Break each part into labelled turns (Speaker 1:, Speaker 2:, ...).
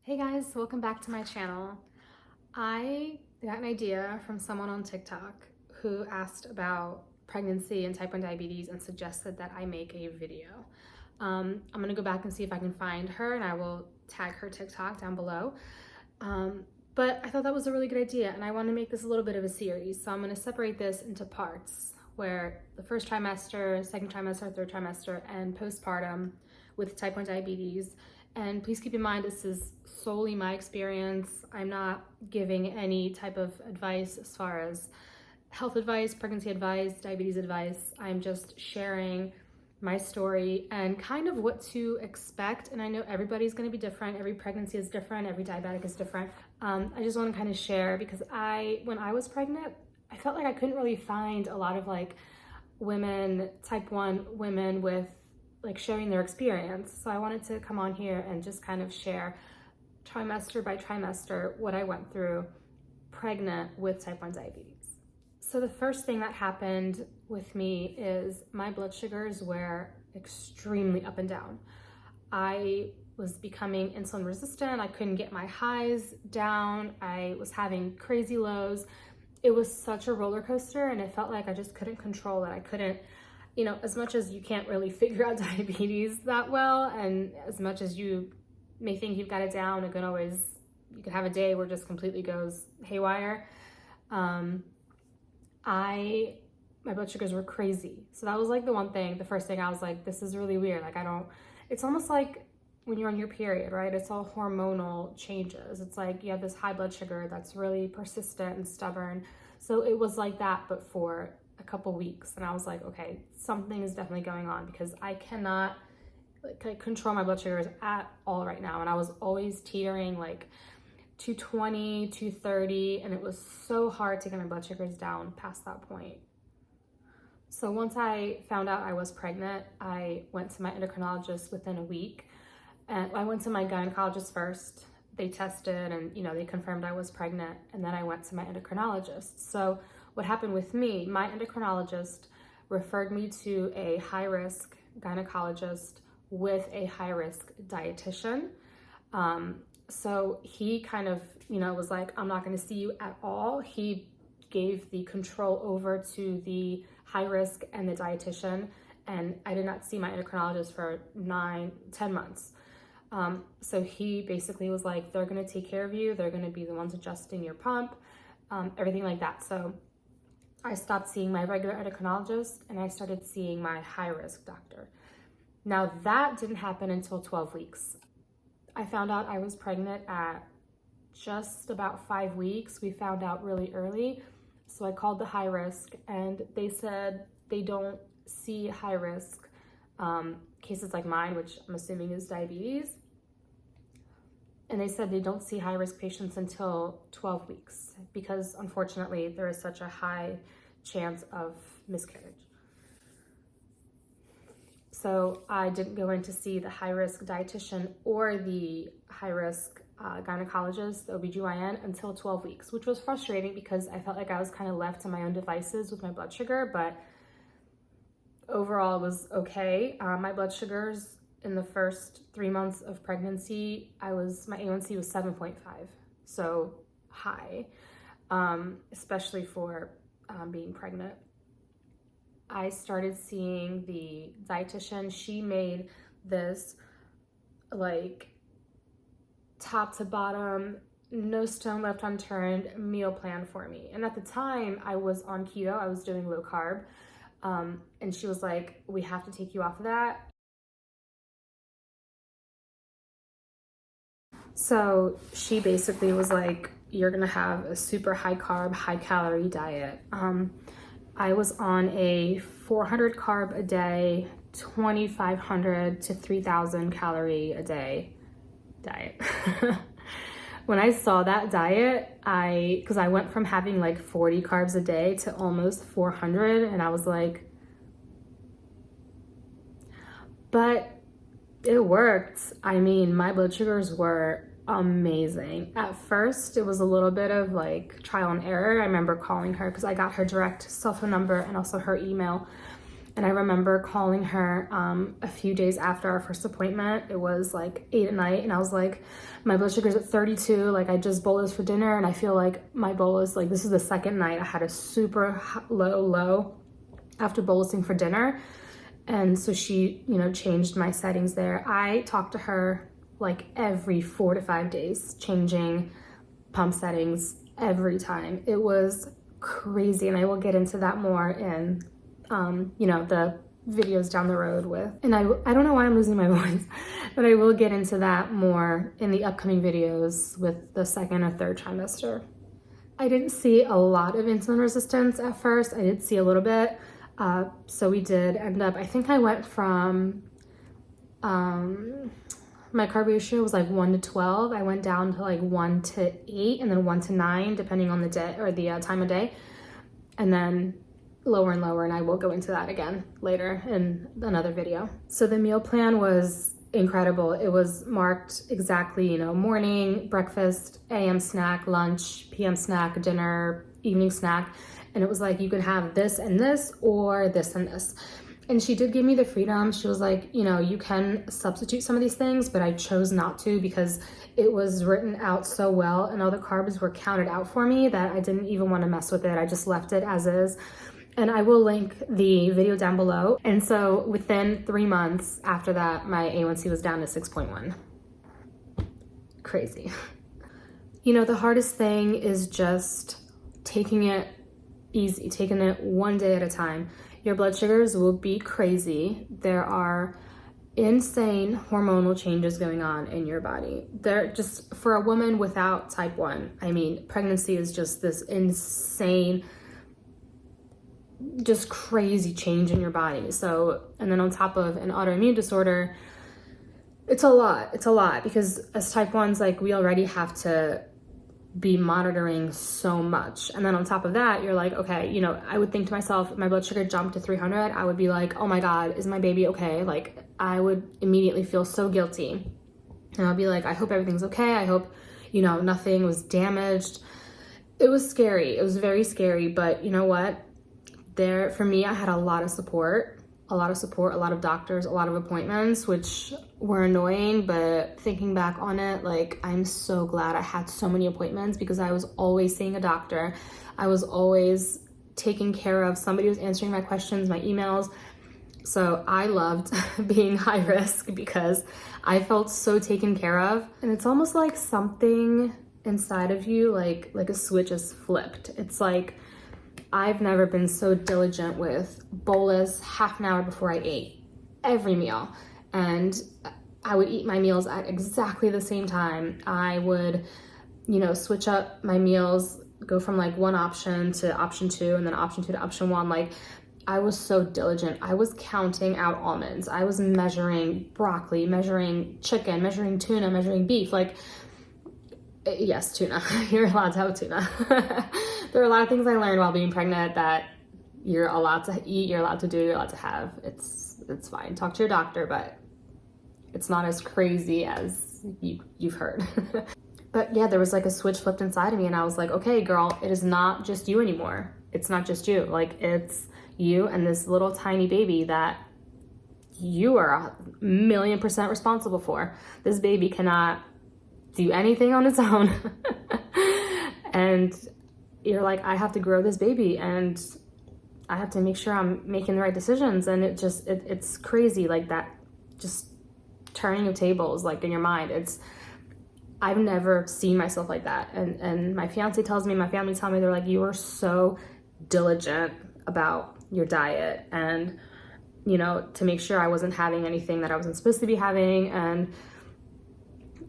Speaker 1: Hey guys, welcome back to my channel. I got an idea from someone on TikTok who asked about pregnancy and type 1 diabetes and suggested that I make a video. I'm gonna go back and see if I can find her, and I will tag her TikTok down below. But I thought that was a really good idea, and I want to make this a little bit of a series. So I'm gonna separate this into parts where the first trimester, second trimester, third trimester, and postpartum with type 1 diabetes. And please keep in mind, this is solely my experience. I'm not giving any type of advice as far as health advice, pregnancy advice, diabetes advice. I'm just sharing my story and kind of what to expect. And I know everybody's going to be different. Every pregnancy is different. Every diabetic is different. I just want to kind of share because when I was pregnant, I felt like I couldn't really find a lot of women, type 1 women with sharing their experience. So I wanted to come on here and just kind of share trimester by trimester what I went through pregnant with type 1 diabetes. So the first thing that happened with me is my blood sugars were extremely up and down. I was becoming insulin resistant. I couldn't get my highs down. I was having crazy lows. It was such a roller coaster, and it felt like I just couldn't control it. I couldn't, as much as you can't really figure out diabetes that well, and as much as you may think you've got it down, you could have a day where it just completely goes haywire. My blood sugars were crazy. So that was the first thing I was like, this is really weird. It's almost like when you're on your period, right? It's all hormonal changes. It's like you have this high blood sugar that's really persistent and stubborn. So it was like that, but for a couple weeks. And I was like, okay, something is definitely going on because I cannot control my blood sugars at all right now. And I was always teetering 220, 230, and it was so hard to get my blood sugars down past that point. So once I found out I was pregnant, I went to my endocrinologist within a week. And I went to my gynecologist first. They tested and, they confirmed I was pregnant. And then I went to my endocrinologist. So what happened with me, my endocrinologist referred me to a high-risk gynecologist with a high-risk dietitian. So he kind of, was like, I'm not going to see you at all. He gave the control over to the high-risk and the dietitian. And I did not see my endocrinologist for 9-10 months. So he basically was like, they're going to take care of you. They're going to be the ones adjusting your pump, everything like that. So I stopped seeing my regular endocrinologist and I started seeing my high-risk doctor. Now that didn't happen until 12 weeks. I found out I was pregnant at just about 5 weeks. We found out really early. So I called the high risk and they said they don't see high risk cases like mine, which I'm assuming is diabetes. And they said they don't see high risk patients until 12 weeks because unfortunately there is such a high chance of miscarriage. So I didn't go in to see the high risk dietitian or the high risk gynecologist, the OBGYN, until 12 weeks, which was frustrating because I felt like I was kind of left to my own devices with my blood sugar, but overall it was okay. My blood sugars in the first 3 months of pregnancy, my A1C was 7.5, so high, especially for being pregnant. I started seeing the dietitian. She made this top to bottom, no stone left unturned meal plan for me. And at the time I was on keto, I was doing low carb. And she was like, we have to take you off of that. So she basically was like, you're gonna have a super high carb, high calorie diet. I was on a 400 carb a day, 2,500 to 3,000 calorie a day diet. When I saw that diet, because I went from having 40 carbs a day to almost 400, and I was like, but it worked. I mean, my blood sugars were amazing. At first, it was a little bit of trial and error. I remember calling her because I got her direct cell phone number and also her email. And I remember calling her a few days after our first appointment. It was like 8 at night, and I was like, my blood sugar's at 32. Like, I just bolused for dinner, and I feel like my bolus, like, this is the second night I had a super low after bolusing for dinner. And so she, you know, changed my settings there. I talked to her like every 4 to 5 days, changing pump settings every time. It was crazy, and I will get into that more in you know, the videos down the road with, and I don't know why I'm losing my voice, but I will get into that more in the upcoming videos with the second or third trimester. I didn't see a lot of insulin resistance at first. I did see a little bit. So we did end up, I think I went from, my carb ratio was like 1 to 12. I went down to like 1 to 8 and then 1 to 9, depending on the day or the time of day. And then lower and lower, and I will go into that again later in another video. So the meal plan was incredible. It was marked exactly, you know, morning, breakfast, AM snack, lunch, PM snack, dinner, evening snack. And it was like, you could have this and this, or this and this. And she did give me the freedom. She was like, you know, you can substitute some of these things, but I chose not to because it was written out so well and all the carbs were counted out for me that I didn't even want to mess with it. I just left it as is. And I will link the video down below. And so within 3 months after that, my A1C was down to 6.1. Crazy. You know, the hardest thing is just taking it easy, taking it one day at a time. Your blood sugars will be crazy. There are insane hormonal changes going on in your body. They're just, for a woman without type 1, I mean, pregnancy is just this insane, just crazy change in your body. So, and then on top of an autoimmune disorder, it's a lot because as type 1s, like, we already have to be monitoring so much. And then on top of that, you're like, okay, you know, I would think to myself, if my blood sugar jumped to 300, I would be like, oh my God, is my baby okay? Like, I would immediately feel so guilty. And I'll be like, I hope everything's okay. I hope, you know, nothing was damaged. It was scary. It was very scary. But you know what? There, for me, I had a lot of support, a lot of doctors, a lot of appointments, which were annoying, but thinking back on it, like, I'm so glad I had so many appointments because I was always seeing a doctor. I was always taking care of, somebody was answering my questions, my emails. So I loved being high risk because I felt so taken care of. And it's almost like something inside of you, like a switch is flipped. It's like, I've never been so diligent with bolus half an hour before I ate every meal. And I would eat my meals at exactly the same time. I would, you know, switch up my meals, go from like one option to option 2 and then option 2 to option 1. Like, I was so diligent. I was counting out almonds. I was measuring broccoli, measuring chicken, measuring tuna, measuring beef. Like, yes, tuna. You're allowed to have tuna. There are a lot of things I learned while being pregnant that you're allowed to eat, you're allowed to do, you're allowed to have. It's fine. Talk to your doctor, but it's not as crazy as you've heard. But yeah, there was like a switch flipped inside of me and I was like, okay, girl, it is not just you anymore. It's not just you. Like, it's you and this little tiny baby that you are 1,000,000% responsible for. This baby cannot do anything on its own. And you're like, I have to grow this baby and I have to make sure I'm making the right decisions. And it's crazy, like that, just turning of tables, like in your mind. I've never seen myself like that. And my fiance tells me, my family tell me, they're like, you are so diligent about your diet and, you know, to make sure I wasn't having anything that I wasn't supposed to be having. And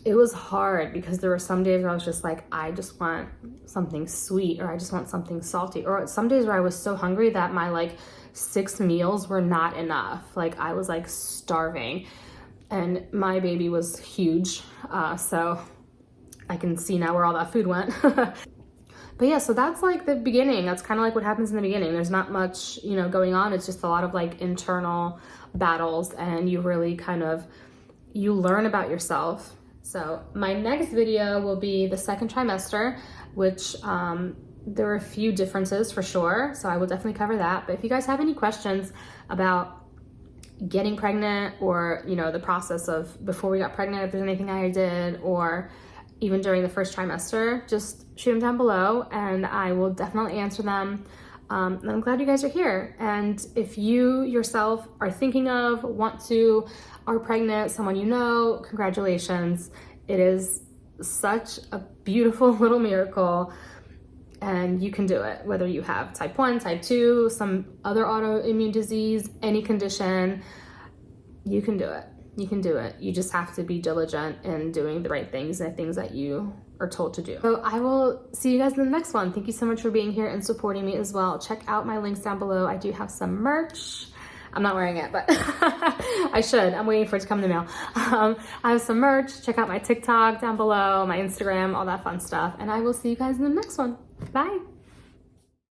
Speaker 1: it was hard because there were some days where I was just like, I just want something sweet, or I just want something salty. Or some days where I was so hungry that my like 6 meals were not enough. Like, I was like starving, and my baby was huge. So I can see now where all that food went. But yeah, so that's like the beginning. That's kind of like what happens in the beginning. There's not much, you know, going on. It's just a lot of like internal battles, and you really you learn about yourself. So my next video will be the second trimester, which there are a few differences for sure, so I will definitely cover that. But if you guys have any questions about getting pregnant, or you know, the process of before we got pregnant, if there's anything I did, or even during the first trimester, just shoot them down below and I will definitely answer them. And I'm glad you guys are here. And if you yourself are thinking of, are pregnant, someone you know, congratulations. It is such a beautiful little miracle, and you can do it, whether you have type 1, type 2, some other autoimmune disease, any condition, you can do it. You can do it. You just have to be diligent in doing the right things and things that you are told to do. So I will see you guys in the next one. Thank you so much for being here and supporting me as well. Check out my links down below. I do have some merch. I'm not wearing it, but I should. I'm waiting for it to come in the mail. I have some merch. Check out my TikTok down below, my Instagram, all that fun stuff. And I will see you guys in the next one. Bye.